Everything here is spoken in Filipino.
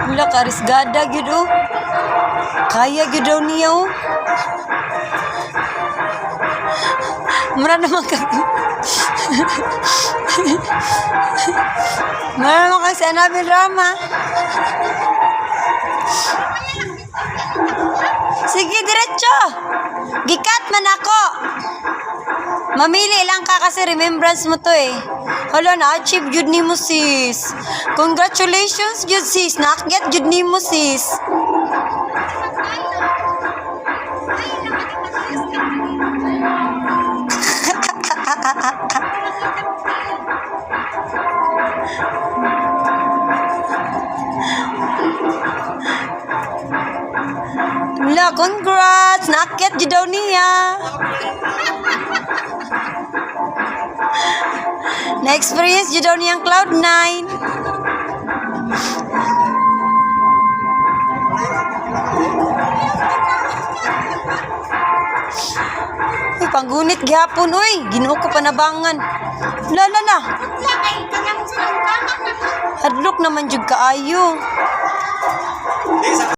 Wala ka arisgada gyud oh. Kaya gyud daw niya oh. Mura naman ka. Mura naman ka sa Annabelle Rama. Sige, diretso. Gikat man ako. Mamili lang ka kasi remembrance mo to eh. Hala, na-achieve yun ni mo sis. Congratulations yun sis. Na-akyat yun ni mo sis. Wala, congrats! Naakyat yun daw niya. Na-experience yun daw niyang Cloud9. Uy, panggunit gihapon, uy. Ginoo ko panabangan. Lala na. Hadlok naman jud kaayo.